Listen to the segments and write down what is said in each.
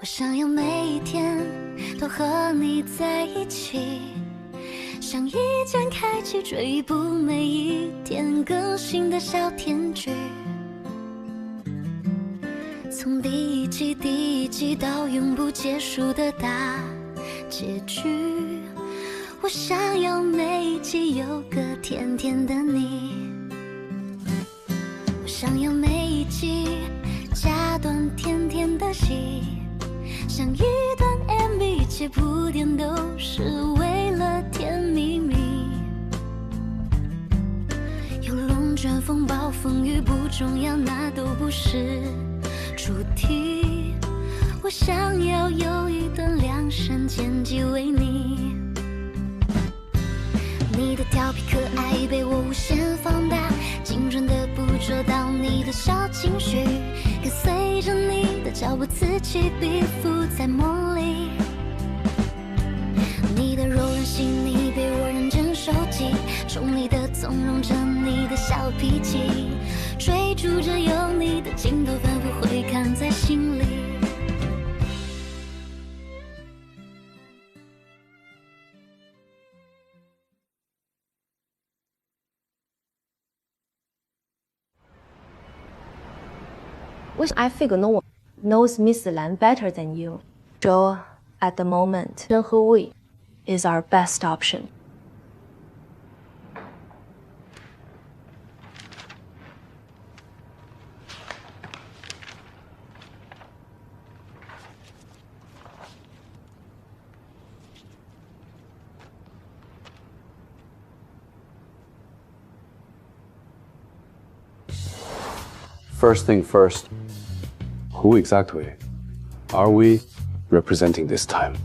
我想要每一天都和你在一起，像一键开启追捕每一天更新的小甜剧，从第一季到永不结束的大结局。我想要每一集有个甜甜的你，我想要每一集加段甜甜的戏，像一段 MV， 一切铺垫都是为了甜蜜蜜。有龙卷风暴风雨不重要，那都不是主题。我想要有一段量身剪辑为你，你的调皮可爱被我无限放大，精准的捕捉到你的小情绪，跟随着你的脚步此起彼伏在梦里。你的柔软细腻被我认真收集，宠溺的纵容着你的小脾气，追逐着有你的镜头反复回看在心里。I figure no one knows Miss Lan better than you. So, at the moment, Cheng Hui is our best option. First thing first, who exactly are we representing this time?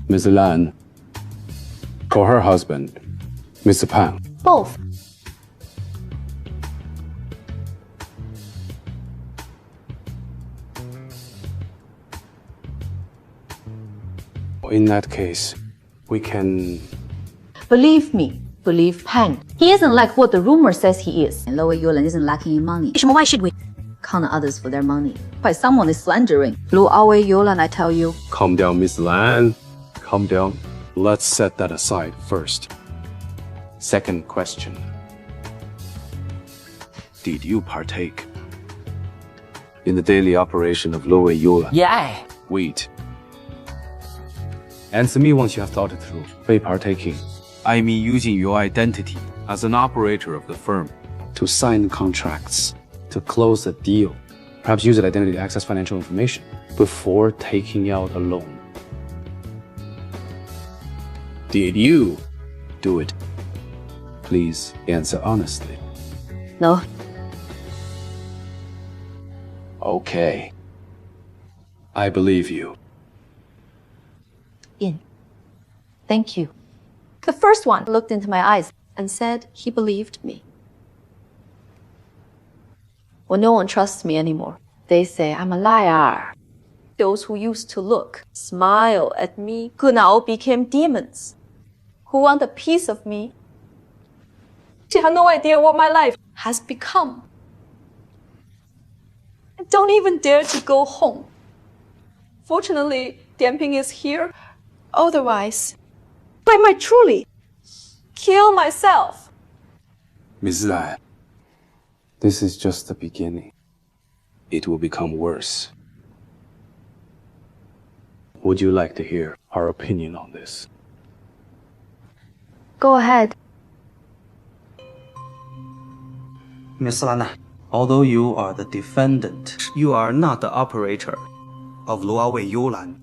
Ms. Lan or her husband, Mr. Pang? Both. In that case, we can... Believe me, believe Pang. He isn't like what the rumor says he is. And Lao Yulan isn't lacking in money. Why should we Count on others for their money. But someone is slandering. Lao Yulan, I tell you. Calm down, Miss Lan. Calm down. Let's set that aside first. Second question. Did you partake in the daily operation of Lao Yulan? Yeah. Wait. Answer me once you have thought it through. By partaking, I mean using your identity as an operator of the firm to sign contracts, to close a deal, perhaps use that identity to access financial information before taking out a loan. Did you do it? Please answer honestly. No. Okay. I believe you. In. Thank you. The first one looked into my eyes and said he believed me. Well, no one trusts me anymore. They say I'm a liar. Those who used to look, smile at me, who now became demons, who want a piece of me. They have no idea what my life has become. I don't even dare to go home. Fortunately, Dianping is here. Otherwise, I might truly kill myself. Ms. Lan, this is just the beginning. It will become worse. Would you like to hear our opinion on this? Go ahead. Miss Lana, although you are the defendant, you are not the operator of Luo Yulan.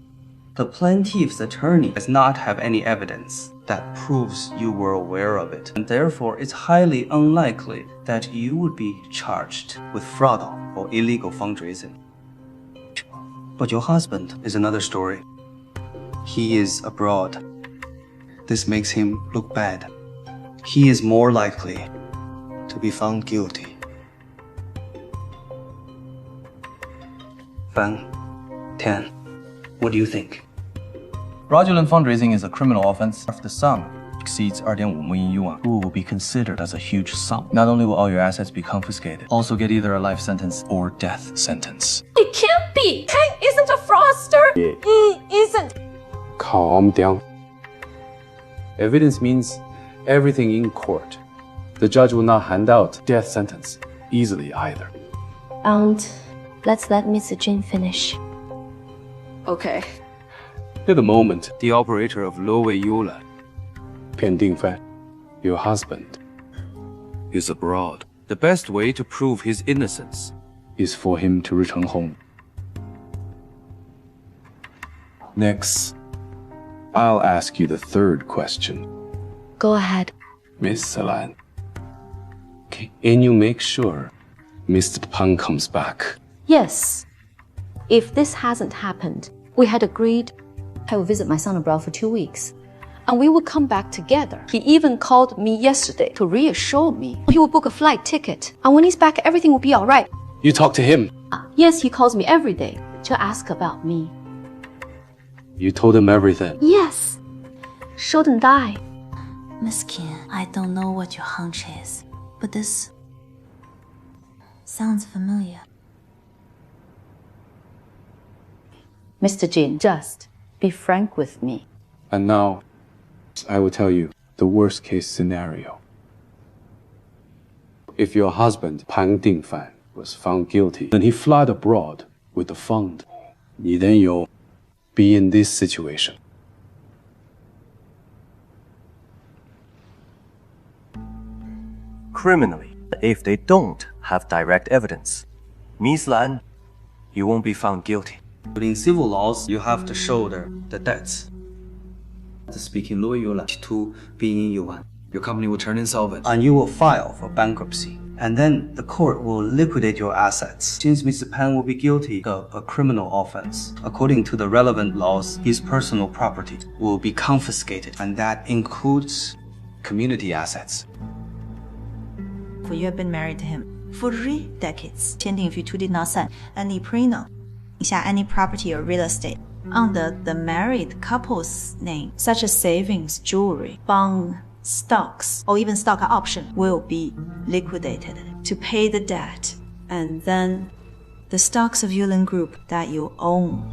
The plaintiff's attorney does not have any evidence that proves you were aware of it, and therefore it's highly unlikely that you would be charged with fraud or illegal fundraising. But your husband is another story. He is abroad. This makes him look bad. He is more likely to be found guilty. Fang, Tian, what do you think? Fraudulent fundraising is a criminal offense of the sum. exceeds 2.5 million yuan, it will be considered as a huge sum. Not only will all your assets be confiscated, also get either a life sentence or death sentence. It can't be! Tang isn't a fraudster! He isn't! Calm down. Evidence means everything in court. The judge will not hand out death sentence easily either. Aunt, let's let Mr. Jin finish. Okay. At the moment, The operator of Lowe Yola Pian Dingfan, your husband, is abroad. The best way to prove his innocence is for him to return home. Next, I'll ask you the third question. Go ahead. Miss Salan, can you make sure Mr. Pang comes back? Yes. If this hasn't happened, we had agreed I will visit my son abroad for 2 weeks. and we would come back together. He even called me yesterday to reassure me. He will book a flight ticket. And when he's back, everything will be all right. You talk to him. Yes, he calls me every day to ask about me. You told him everything. Yes. Shouldn't I? Miss Qin, I don't know what your hunch is, but this sounds familiar. Mr. Jin, just be frank with me. And now, I will tell you the worst case scenario. If your husband, Pang Dingfan, was found guilty, then he fled abroad with the fund. 你 then you'll be in this situation. Criminally, if they don't have direct evidence, Miss Lan, you won't be found guilty. In civil laws, you have to shoulder the debts. Speaking Lowe Yola to being Yuan, your company will turn insolvent. and you will file for bankruptcy. And then the court will liquidate your assets. Since Mr. Pan will be guilty of a criminal offense, according to the relevant laws, his personal property will be confiscated, and that includes community assets. For you have been married to him for 3 decades. 签订 if you two did not sign any prenup. 以下 any property or real estate under the married couple's name, such as savings, jewelry, bond, stocks, or even stock option, will be liquidated to pay the debt. And then the stocks of Yulin Group that you own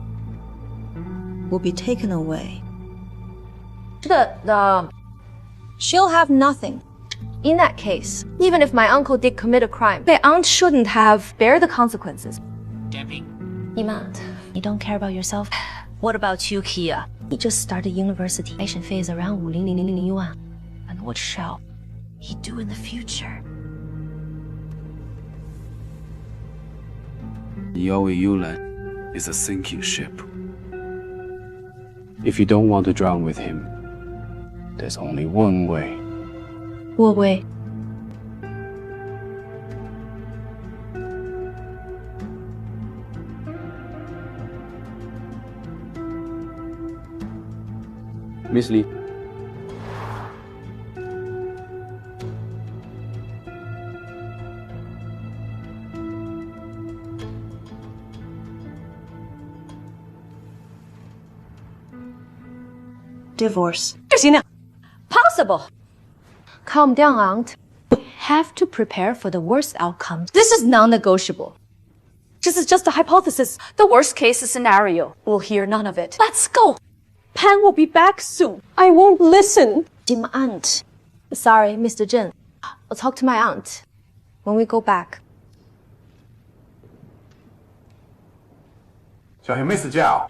will be taken away. She'll have nothing. In that case, even if my uncle did commit a crime, my aunt shouldn't have bear the consequences. Aunt, you don't care about yourself? What about you, Kia? He just started university. Tuition fee is around 50,000 yuan. And what shall he do in the future? Lowe Yulan is a sinking ship. If you don't want to drown with him, there's only one way. What way? Miss Lee, Divorce. Possible. Calm down, Aunt. We have to prepare for the worst outcome. This is non-negotiable. This is just a hypothesis. The worst case scenario. We'll hear none of it. Let's go. Pan will be back soon. I won't listen. Jim, aunt. Sorry, Mr. Zhen. I'll talk to my aunt when we go back. 小心没死觉。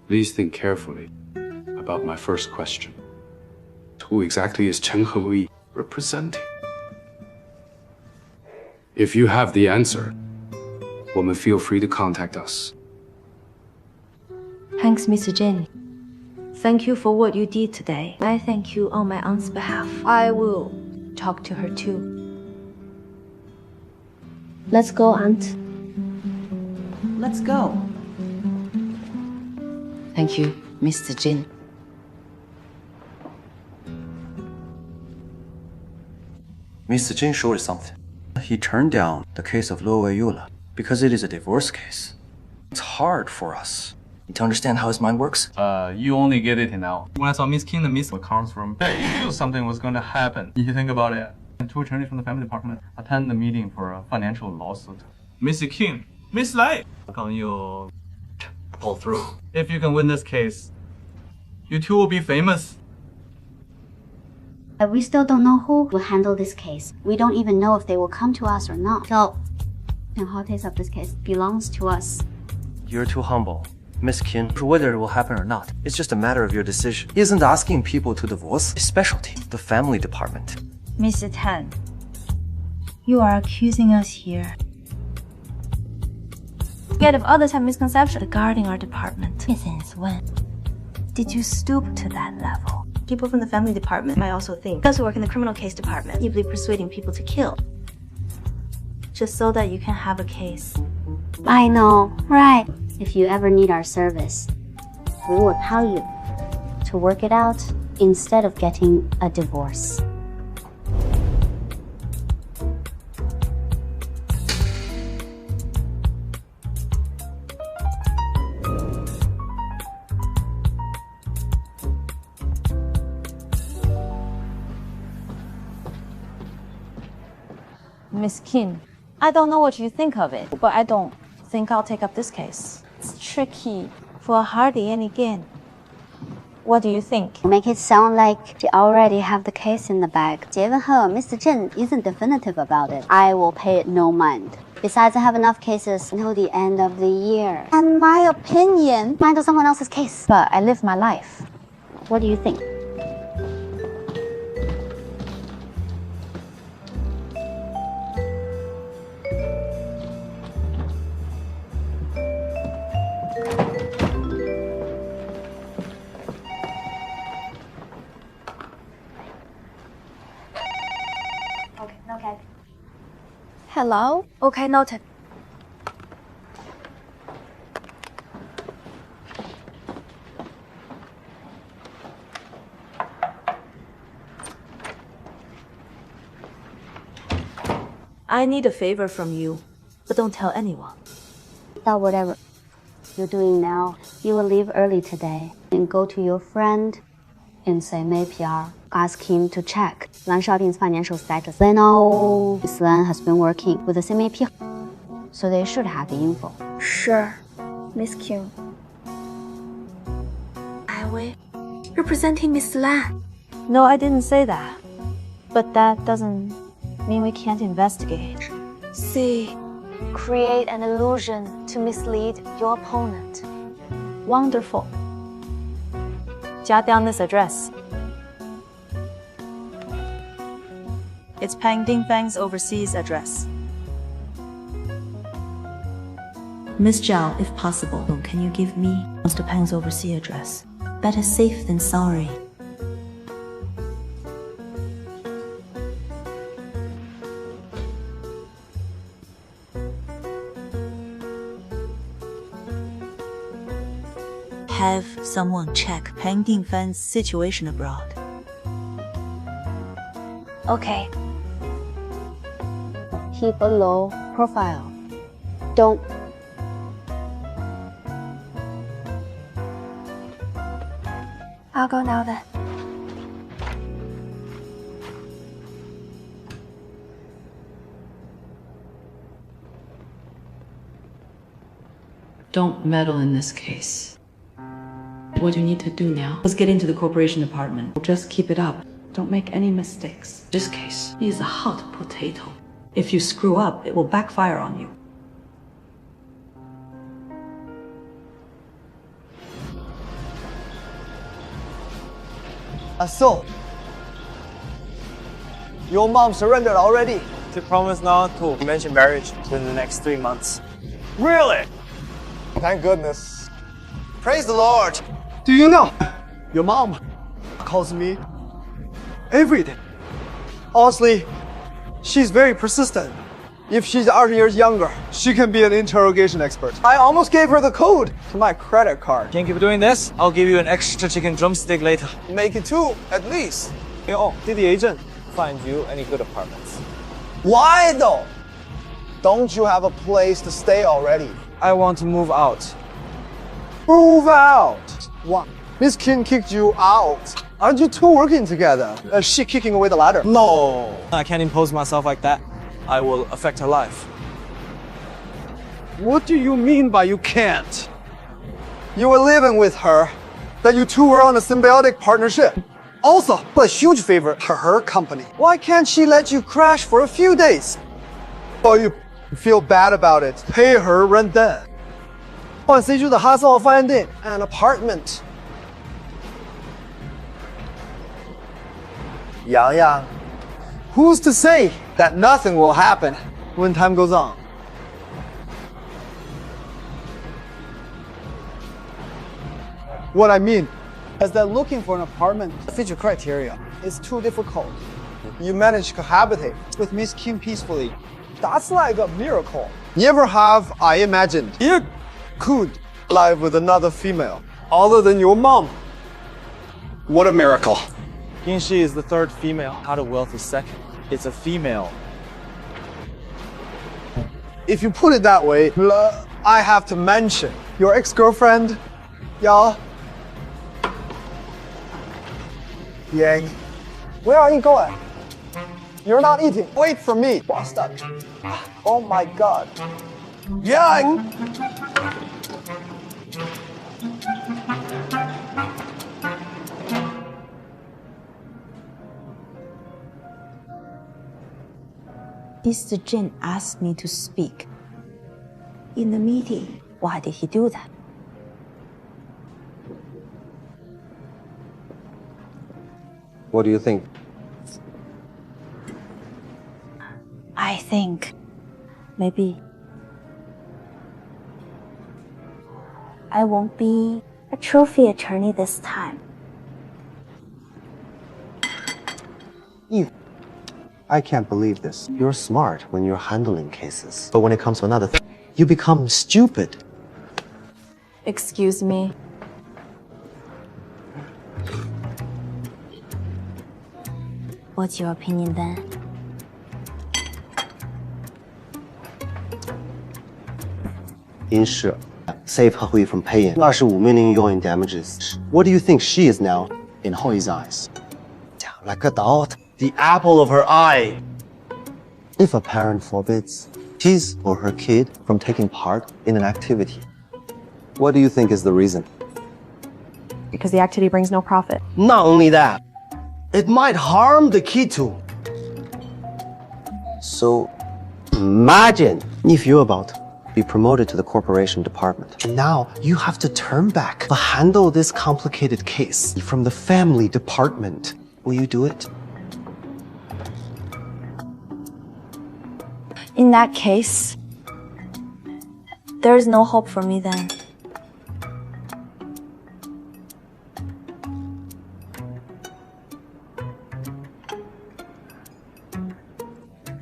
please think carefully about my first question. Who exactly is Cheng Hui representing? If you have the answer, woman, feel free to contact us. Thanks, Mr. Jin. Thank you for what you did today. I thank you on my aunt's behalf. I will talk to her too. Let's go, aunt. Let's go. Thank you, Mr. Jin. Mr. Jin showed something. He turned down the case of Lowe Yola because it is a divorce case. It's hard for us to understand how his mind works. You only get it now. When I saw Miss Qin and Miss comes from, I knew something was going to happen. If you think about it, and two attorneys from the family department attend the meeting for a financial lawsuit. Miss Qin, Miss Lai, can you pull through? If you can win this case, you two will be famous. But we still don't know who will handle this case. We don't even know if they will come to us or not. So, Cheng Hui takes up this case. Belongs to us. You're too humble. Miss Qin, whether it will happen or not, it's just a matter of your decision. He isn't asking people to divorce. His specialty, the family department. Mr. Tang, you are accusing us here. Forget if others have misconceptions regarding our department. Since when did you stoop to that level? People from the family department might also think, because we work in the criminal case department, you'll be persuading people to kill. Just so that you can have a case. I know, right? If you ever need our service, we will tell you to work it out instead of getting a divorce. Miss Qin, I don't know what you think of it, but I don't think I'll take up this case. It's tricky for a hardy and again. What do you think? Make it sound like you already have the case in the bag. Zefeng, Mr. Zhen isn't definitive about it. I will pay it no mind. Besides, I have enough cases until the end of the year. And my opinion, mind someone else's case. But I live my life. What do you think? Okay. Hello? Okay, noted. I need a favor from you, but don't tell anyone. That whatever you're doing now, you will leave early today and go to your friend in Jingmei PR. Ask him to check Lan Shaobing's financial status. They know Miss Lan has been working with the Jingmei PR, so they should have the info. Sure, Miss Qin. I will. Representing Miss Lan. No, I didn't say that. But that doesn't mean we can't investigate. See, create an illusion to mislead your opponent. Wonderful. Jot down this address. It's Pang Dingfang's overseas address. Miss Zhao, if possible, can you give me Mr. Pang's overseas address? Better safe than sorry. Have someone check Pang Dingfang's situation abroad. Okay. Keep a low profile. Don't. I'll go now then. Don't meddle in this case. What you need to do now is get into the corporation department. Just keep it up. Don't make any mistakes. This case is a hot potato. If you screw up, it will backfire on you. So, your mom surrendered already. She promised not to mention marriage within the next 3 months. Really? Thank goodness. Praise the Lord. Do you know, your mom calls me every day. Honestly, she's very persistent. If she's 20 years younger, she can be an interrogation expert. I almost gave her the code to my credit card. Can't keep doing this? I'll give you an extra chicken drumstick later. Make it 2, at least. Oh, did the agent find you any good apartments? Why though? Don't you have a place to stay already? I want to move out. Move out! What? Miss Qin kicked you out. Aren't you two working together? Is she kicking away the ladder? No, I can't impose myself like that. I will affect her life. What do you mean by you can't? You were living with her, that you two were on a symbiotic partnership. Also, a huge favor to her company. Why can't she let you crash for a few days? Oh, you feel bad about it. Pay her rent then. 换 C 区的哈斯号饭店 an apartment. Yang Yang, who's to say that nothing will happen when time goes on? What I mean is that looking for an apartment fits your criteria is too difficult. You managed to cohabitate with Miss Kim peacefully. That's like a miracle. Never have I imagined you could live with another female other than your mom. What a miracle. Qin Shi is the third female. Out of wealth is second. It's a female. If you put it that way, I have to mention your ex-girlfriend, Yao. Yang, where are you going? You're not eating. Wait for me. What's that? Oh my God. Yang! Mr. Jin asked me to speak. In the meeting, why did he do that? What do you think? I think maybe I won't be a trophy attorney this time. You. I can't believe this. You're smart when you're handling cases. But when it comes to another thing, you become stupid. Excuse me. What's your opinion then? Qin Shi, save Hui from paying 25 million yuan in damages. What do you think she is now in Hui's eyes? Like a dot, the apple of her eye. If a parent forbids his or her kid from taking part in an activity, what do you think is the reason? Because the activity brings no profit. Not only that, it might harm the kid too. So, imagine if you're about to be promoted to the corporation department. And now you have to turn back to handle this complicated case from the family department. Will you do it? In that case, there is no hope for me then.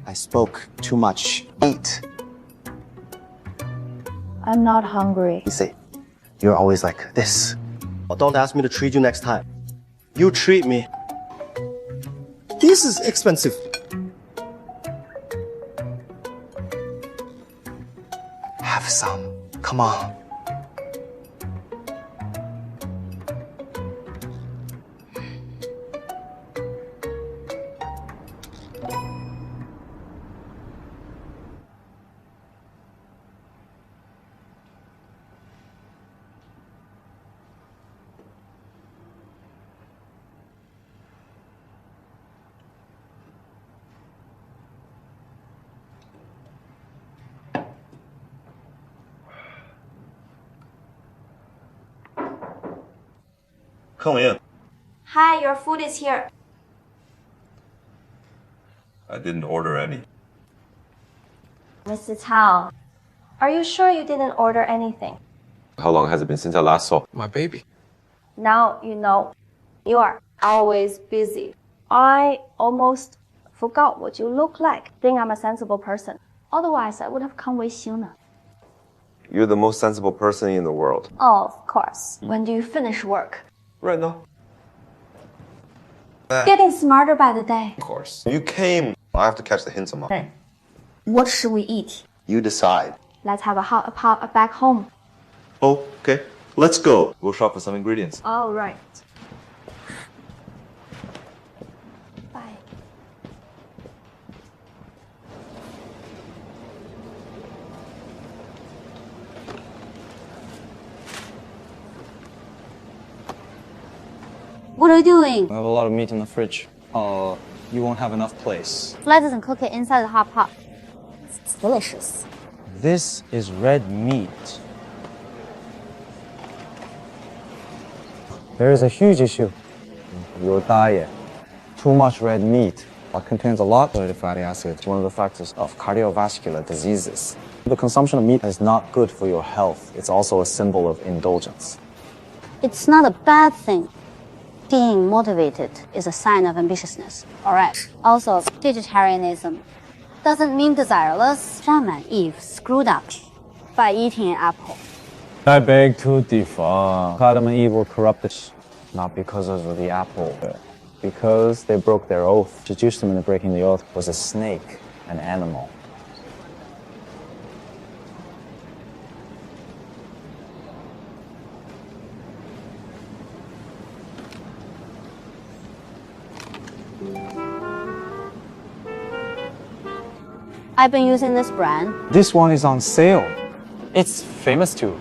I spoke too much. Eat. I'm not hungry. You say, you're always like this. Well, don't ask me to treat you next time. You treat me. This is expensive. Have some. Come on. Come in. Hi, your food is here. I didn't order any. Mr. Tang, are you sure you didn't order anything? How long has it been since I last saw my baby? Now you know. You are always busy. I almost forgot what you look like. Think I'm a sensible person. Otherwise, I would have come with Xing. You're the most sensible person in the world. Oh, of course. When do you finish work? Right now. Getting smarter by the day. Of course. You came. I have to catch the hints somehow. Hey, what should we eat? You decide. Let's have a hot pot back home. Oh, okay. Let's go. We'll shop for some ingredients. All right. Bye. What are you doing? I have a lot of meat in the fridge. You won't have enough place. Fly doesn't cook it inside the hot pot. It's delicious. This is red meat. There is a huge issue. Your diet. Too much red meat. It contains a lot of saturated fatty acids, one of the factors of cardiovascular diseases. The consumption of meat is not good for your health. It's also a symbol of indulgence. It's not a bad thing. Being motivated is a sign of ambitiousness. Alright. Also, vegetarianism doesn't mean desireless. Adam and Eve screwed up by eating an apple. I beg to differ. Adam and Eve were corrupted not because of the apple, but because they broke their oath. To seduce them into breaking the oath was a snake, an animal. I've been using this brand. This one is on sale. It's famous too.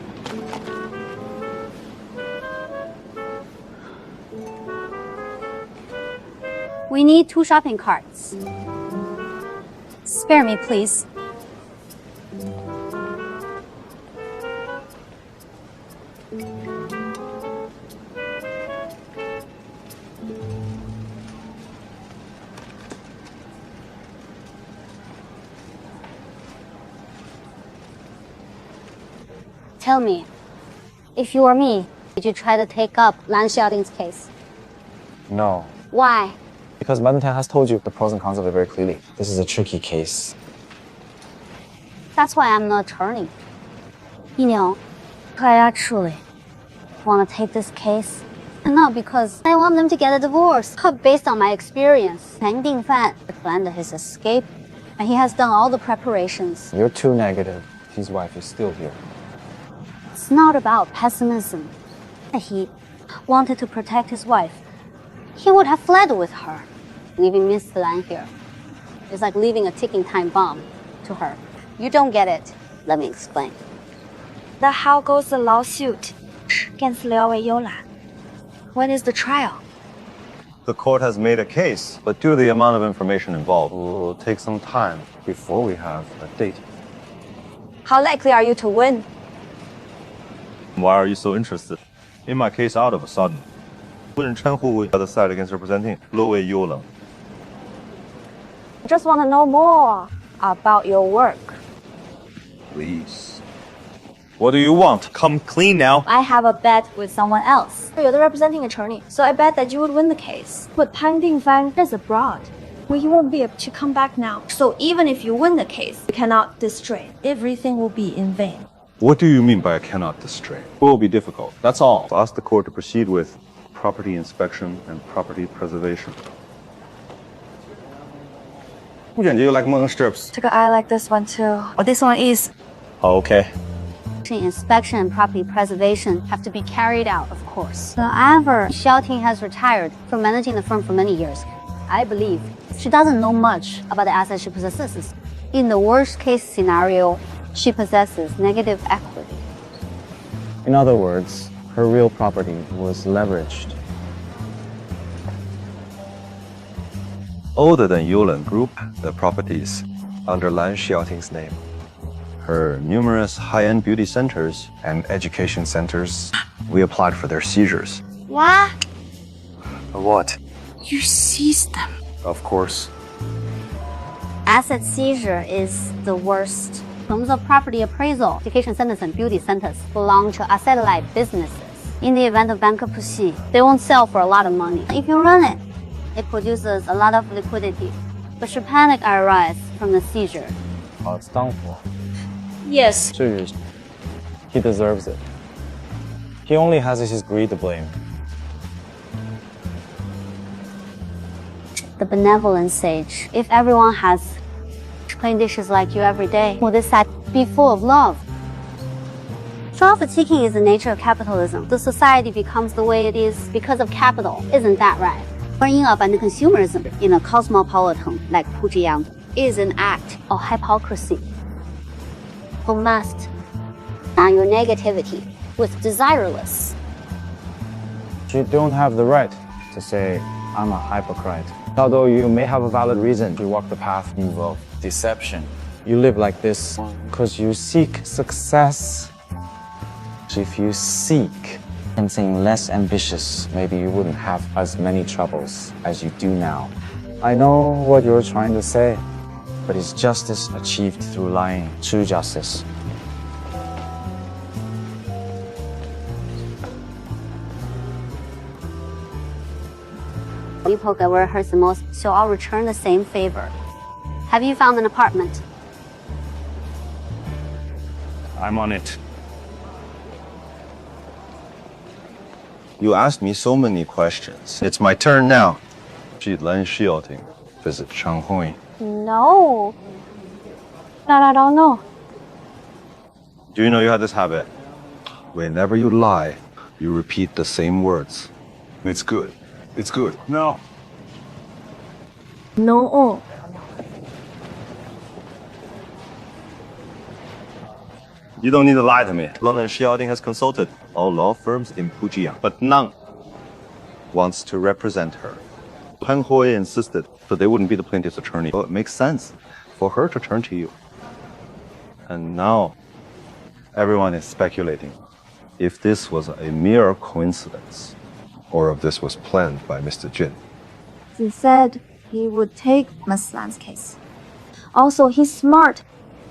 We need 2 shopping carts. Spare me, please. Tell me, if you were me, did you try to take up Lan Xiaoting's case? No. Why? Because Madam Tang has told you the pros and cons of it very clearly. This is a tricky case. That's why I'm an attorney. You know, I actually want to take this case. Not because I want them to get a divorce, but based on my experience. Tang Dingfan planned his escape, and he has done all the preparations. You're too negative. His wife is still here. It's not about pessimism. He wanted to protect his wife. He would have fled with her. Leaving Miss Lan here is like leaving a ticking time bomb to her. You don't get it. Let me explain. Then how goes the lawsuit against Liao Weiyolan? When is the trial? The court has made a case, but due to the amount of information involved, it will take some time before we have a date. How likely are you to win? Why are you so interested in my case out of a sudden? Wouldn't Cheng Hui other side against representing Lao Weiyolan? I just want to know more about your work. Please. What do you want? Come clean now. I have a bet with someone else. You're the representing attorney, so I bet that you would win the case. But Tang Dingfan is abroad, where he won't be able to come back now. So even if you win the case, you cannot distrain. Everything will be in vain. What do you mean by I cannot distrain? It will be difficult. That's all. I'll ask the court to proceed with property inspection and property preservation. Do you like mutton strips? I like this one too. Oh, this one is. Oh, okay. Inspection and property preservation have to be carried out, of course. However, Xiaoting has retired from managing the firm for many years. I believe she doesn't know much about the assets she possesses. In the worst case scenario, she possesses negative equity. In other words, her real property was leveraged. Older than Yolan Group, the properties under Lan Xiaoting's name. Her numerous high-end beauty centers and education centers, we applied for their seizures. What? What? You seized them. Of course. Asset seizure is the worst. Terms of property appraisal, education centers and beauty centers belong to asset-light businesses. In the event of bankruptcy, they won't sell for a lot of money. If you run it, it produces a lot of liquidity. But should panic arise from the seizure? Oh, it's done for. Yes. He deserves it. He only has his greed to blame. The benevolent sage. If everyone has clean dishes like you every day. Will this side be full of love? Profit-seeking is the nature of capitalism. The society becomes the way it is because of capital. Isn't that right? Bringing up under consumerism in a cosmopolitan like Fujian is an act of hypocrisy. Who must on your negativity with desireless. You don't have the right to say, I'm a hypocrite. Although you may have a valid reason to walk the path of deception. You live like this because you seek success. If you seek something less ambitious, maybe you wouldn't have as many troubles as you do now. I know what you're trying to say, but it's justice achieved through lying. True justice. People get where it hurts the most, so I'll return the same favor. Have you found an apartment? I'm on it. You asked me so many questions. It's my turn now. Visit Cheng Hui. No. That I don't know. Do you know you have this habit? Whenever you lie, you repeat the same words. It's good. It's good. No. No. You don't need to lie to me. London Xiaoting has consulted all law firms in Fujian, but none wants to represent her. Cheng Hui insisted that they wouldn't be the plaintiff's attorney. Well, it makes sense for her to turn to you. And now, everyone is speculating if this was a mere coincidence, or if this was planned by Mr. Jin. He said he would take Miss Lan's case. Also, he's smart,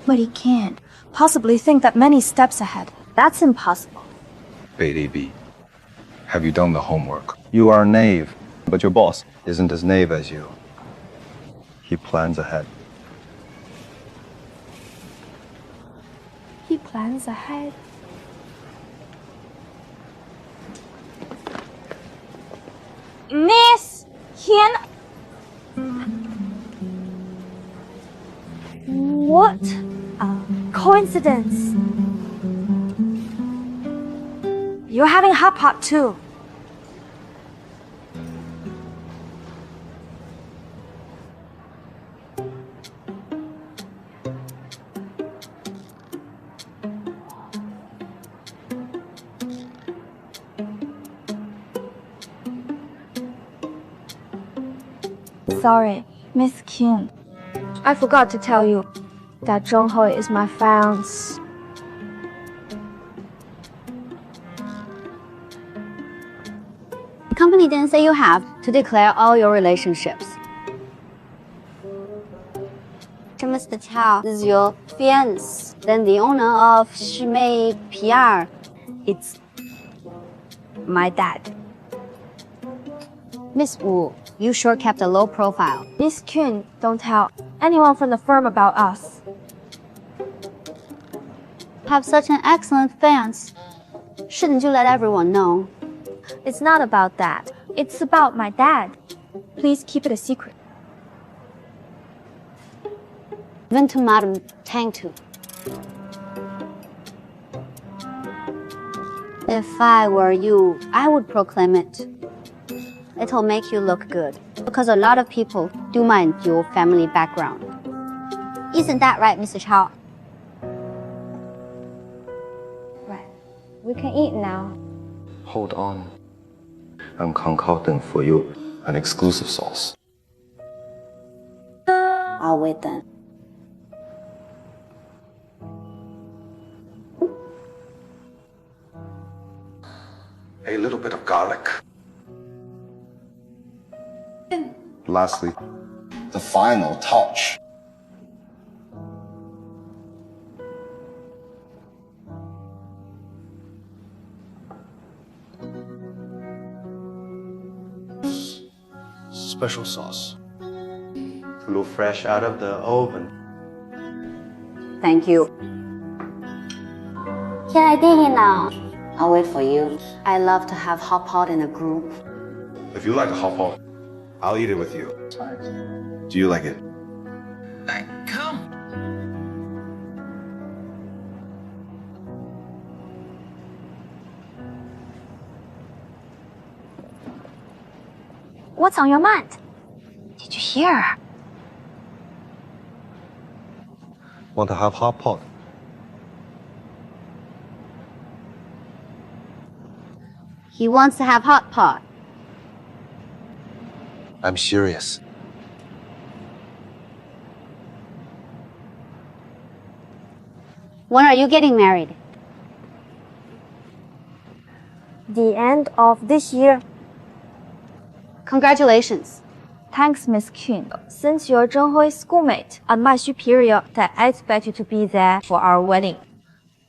but he can't possibly think that many steps ahead. That's impossible. Baby B, have you done the homework? You are naive, but your boss isn't as naive as you. He plans ahead. He plans ahead. Miss Qin. What a coincidence. You're having hot pot too. Sorry, Miss Qin. I forgot to tell you that Cheng Hui is my fiance. The company didn't say you have to declare all your relationships. Mr. Cao is your fiance, then the owner of Jingmei PR. It's my dad. Miss Wu, you sure kept a low profile. Miss Qin, don't tell anyone from the firm about us. Have such an excellent fiance. Shouldn't you let everyone know? It's not about that. It's about my dad. Please keep it a secret. Even to Madam Tang too. If I were you, I would proclaim it. It'll make you look good, because a lot of people do mind your family background. Isn't that right, Mr. Chao? Right. We can eat now. Hold on. I'm concocting for you an exclusive sauce. I'll wait then. A little bit of garlic. Lastly, the final touch. Special sauce. Flew fresh out of the oven. Thank you. Can I dig in now? I'll wait for you. I love to have hot pot in a group. If you like a hot pot, I'll eat it with you. Do you like it? Come. What's on your mind? Did you hear? Want to have hot pot? He wants to have hot pot. I'm serious. When are you getting married? The end of this year. Congratulations. Thanks, Miss Qin. Since you're Cheng Hui's schoolmate and my superior, that I expect you to be there for our wedding.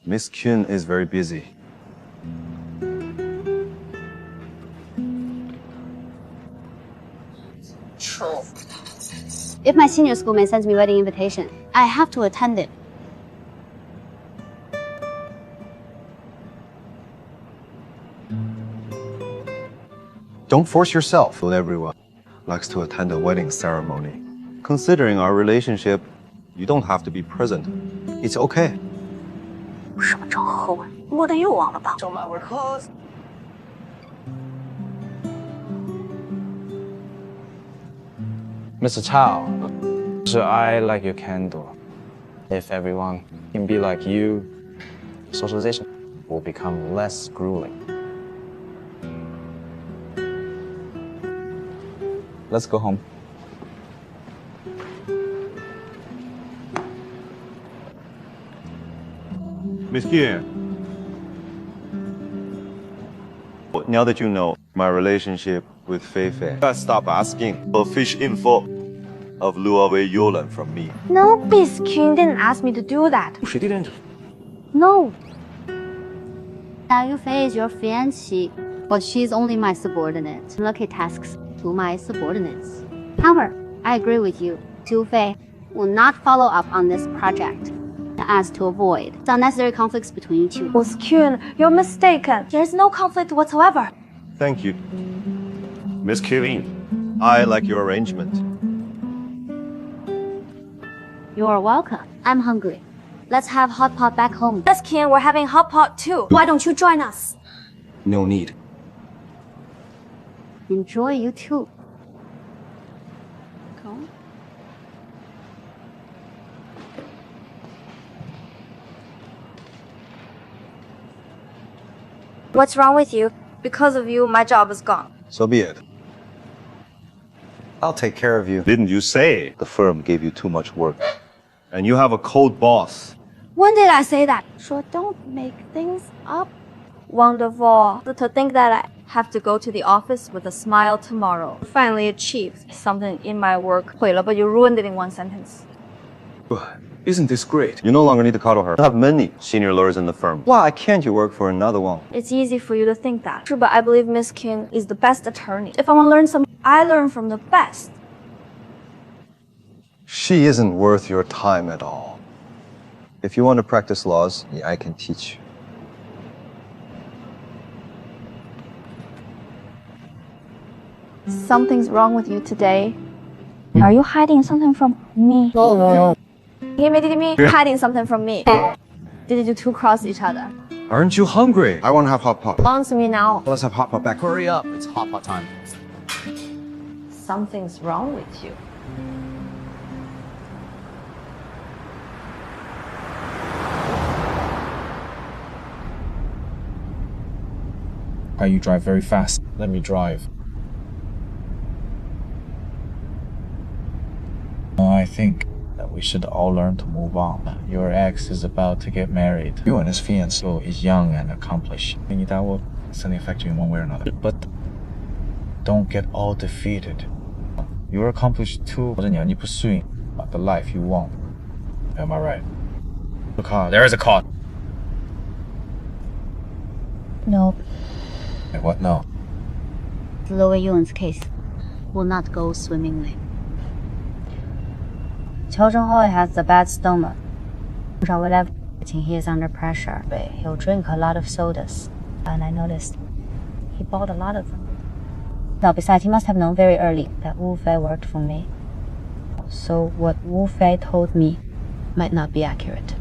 Miss Qin is very busy. True. If my senior schoolmate sends me wedding invitation, I have to attend it. Don't force yourself. Not everyone likes to attend a wedding ceremony. Considering our relationship, you don't have to be present. It's okay. 什么正和文？莫得又忘了吧？ Mr. Chow, so I like your candle. If everyone can be like you, socialization will become less grueling. Let's go home. Miss Qin, now that you know my relationship with Fei Fei, stop asking for fish info of Luo Wei Yulan from me. No, Miss Qin didn't ask me to do that. She didn't. No. Liu Fei is your fiancée, but she's only my subordinate. Lucky tasks to my subordinates. However, I agree with you. Liu Fei will not follow up on this project as to avoid the unnecessary conflicts between you two. Miss Qin, you're mistaken. There's no conflict whatsoever. Thank you. Miss Qin, I like your arrangement. You are welcome. I'm hungry. Let's have hot pot back home. Miss Qin, we're having hot pot too. Why don't you join us? No need. Enjoy, you too. Go. What's wrong with you? Because of you, my job is gone. So be it. I'll take care of you. Didn't you say the firm gave you too much work? And you have a cold boss. When did I say that? So don't make things up. Wonderful. To think that I have to go to the office with a smile tomorrow. Finally achieved something in my work. 毁了, but you ruined it in one sentence. Isn't this great? You no longer need to coddle her. I have many senior lawyers in the firm. Why can't you work for another one? It's easy for you to think that. True, but I believe Miss Qin is the best attorney. If I want to learn something, I learn from the best. She isn't worth your time at all. If you want to practice laws, I can teach you. Something's wrong with you today. Are you hiding something from me? No. You're hiding something from me. Did you two cross each other? Aren't you hungry? I want to have hot pot. Belongs to me now. Let's have hot pot back. Hurry up, it's hot pot time. Something's wrong with you. Why you drive very fast? Let me drive. I think that we should all learn to move on. Your ex is about to get married. You and his fiancé is young and accomplished. Meaning that will certainly affect you in one way or another. But don't get all defeated. You're accomplished too. The life you want. Am I right? The car. There is a car. Nope. What? No. The Luo Yuan's case will not go swimmingly. Cheng Hui has the bad stomach. Whenever he is under pressure, he'll drink a lot of sodas. And I noticed he bought a lot of them. Now, besides, he must have known very early that Wu Fei worked for me. So what Wu Fei told me might not be accurate.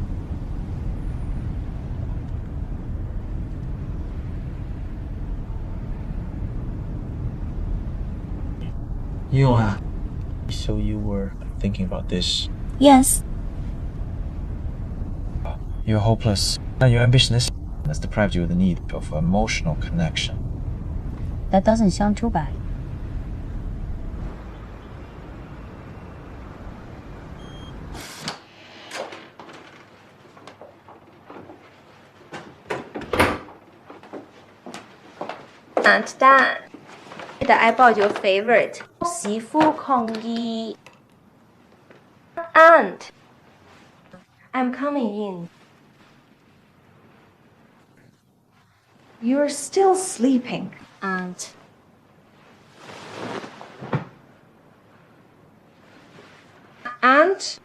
Yuha, so you were thinking about this. Yes. You're hopeless. And your ambition has deprived you of the need of emotional connection. That doesn't sound too bad. Aunt Dan, I bought your favorite 媳妇控衣. Aunt, I'm coming in. You're still sleeping. Aunt. Aunt?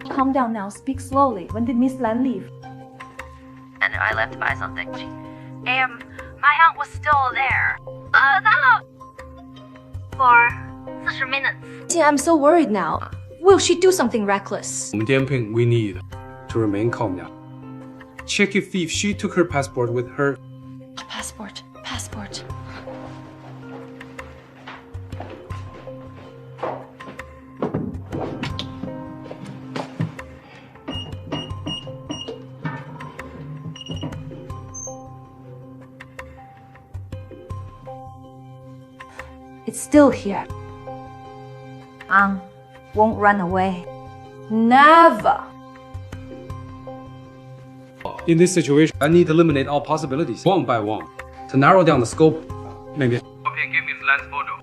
Calm down now. Speak slowly. When did Miss Lan leave? And I left to buy something. My aunt was still there. For 40 minutes. I'm so worried now. Will she do something reckless? Dianping, we need to remain calm now. Check if she took her passport with her. Passport. It's still here. Won't run away. Never. In this situation, I need to eliminate all possibilities, one by one, to narrow down the scope. Maybe. Give me Lan's photo.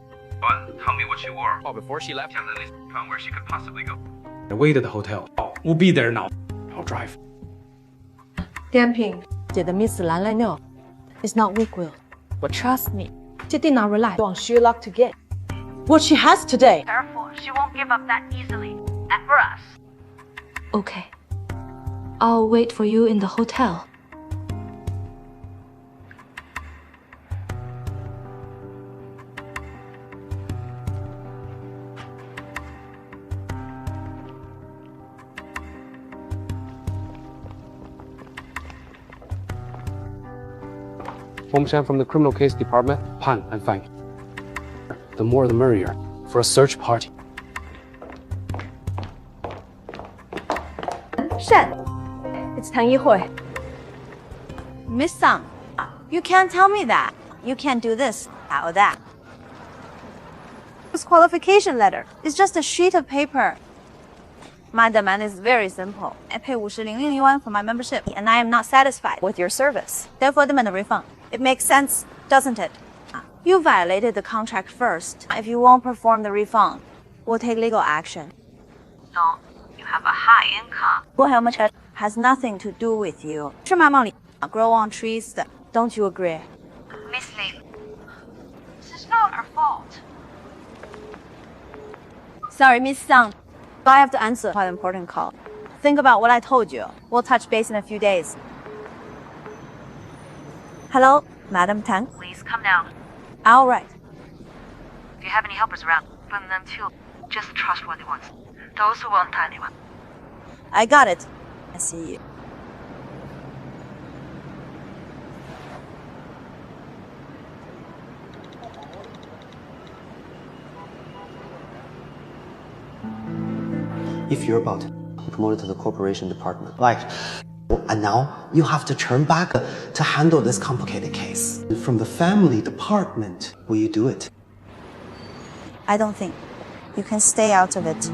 Tell me what she wore. Before she left, at least found where she could possibly go. Wait at the hotel. We'll be there now. I'll drive. 点评，姐的 Miss 兰来 no, it's not weak-willed. But trust me, she did not rely on sheer luck to get what she has today. Careful, she won't give up that easily. And for us. Okay, I'll wait for you in the hotel. Homeshan from the criminal case department, Pan and Fang. The more the merrier, for a search party. Shen, it's Tang Hui. Miss Sang, you can't tell me that. You can't do this or that. This qualification letter is just a sheet of paper. My demand is very simple. I pay 50,000 yuan for my membership, and I am not satisfied with your service. Therefore, demand a refund. It makes sense, doesn't it? You violated the contract first. If you won't perform the refund, we'll take legal action. No, you have a high income. 我还有 much has nothing to do with you. 是妈妈里 grow on trees. Don't you agree? Miss Lee, this is not our fault. Sorry, Miss Sang. I have to answer quite an important call. Think about what I told you. We'll touch base in a few days. Hello, Madam Tang. Please come down. All right. If you have any helpers around, bring them too. Just trustworthy ones. Those who won't tell anyone. I got it. I see you. If you're about to be promoted to the corporation department, and now you have to turn back to handle this complicated case. From the family department, will you do it? I don't think. You can stay out of it.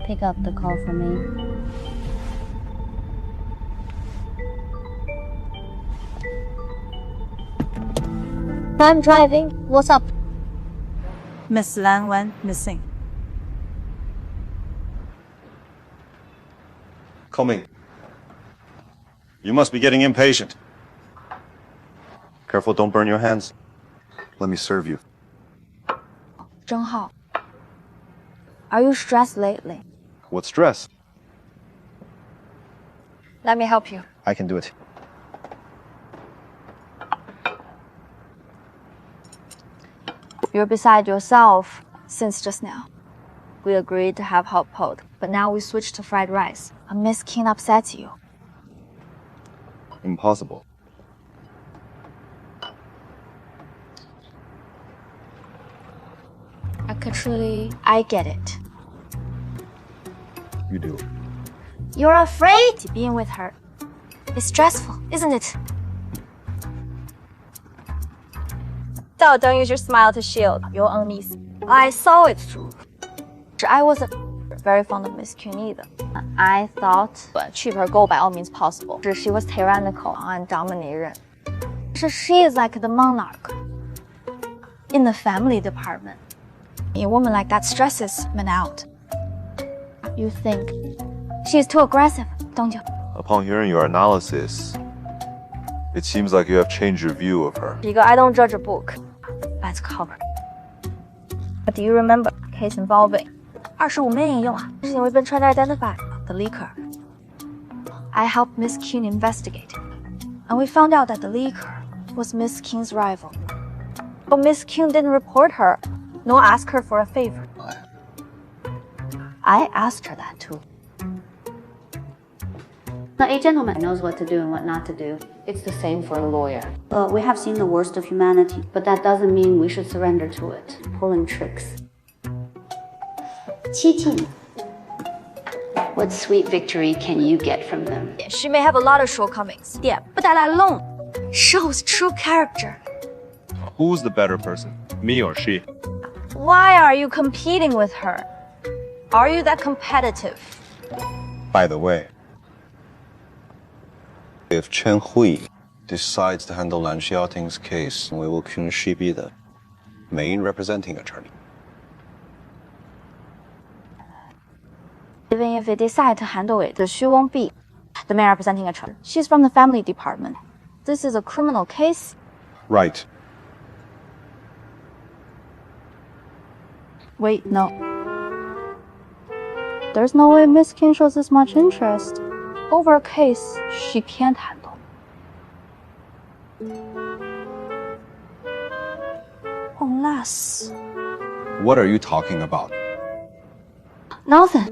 Pick up the call for me. I'm driving. What's up? Miss Lan went missing. Coming. You must be getting impatient. Careful, don't burn your hands. Let me serve you. Zheng Hao, are you stressed lately? What stress? Let me help you. I can do it. You're beside yourself since just now. We agreed to have hot pot, but now we switched to fried rice. Miss Qin upsets you. Impossible. Actually, I get it. You do. You're afraid to being with her. It's stressful, isn't it? Don't use your smile to shield your unease. I saw it through. I wasn't very fond of Miss Qin either. I thought keep her goal by all means possible. She was tyrannical and domineering. She is like the monarch in the family department. A woman like that stresses men out. You think she's too aggressive, don't you? Upon hearing your analysis, it seems like you have changed your view of her. I don't judge a book by its cover. But do you remember a case involving 25枚引用啊？是因为 been trying to identify the leaker. I helped Miss Qin investigate, and we found out that the leaker was Miss Qin's rival. But Miss Qin didn't report her, nor ask her for a favor. I asked her that too. Now, a gentleman knows what to do and what not to do. It's the same for a lawyer. We have seen the worst of humanity, but that doesn't mean we should surrender to it. Pulling tricks. Cheating. What sweet victory can you get from them? She may have a lot of shortcomings, but that alone shows true character. Who's the better person, me or she? Why are you competing with her? Are you that competitive? By the way, if Cheng Hui decides to handle Lan Xiaoting's case, we will Qin Shi be the main representing attorney. Even if they decide to handle it, she won't be the main representing attorney. She's from the family department. This is a criminal case. Right. Wait, no. There's no way Miss Qin shows this much interest over a case she can't handle. Unless... What are you talking about? Nothing.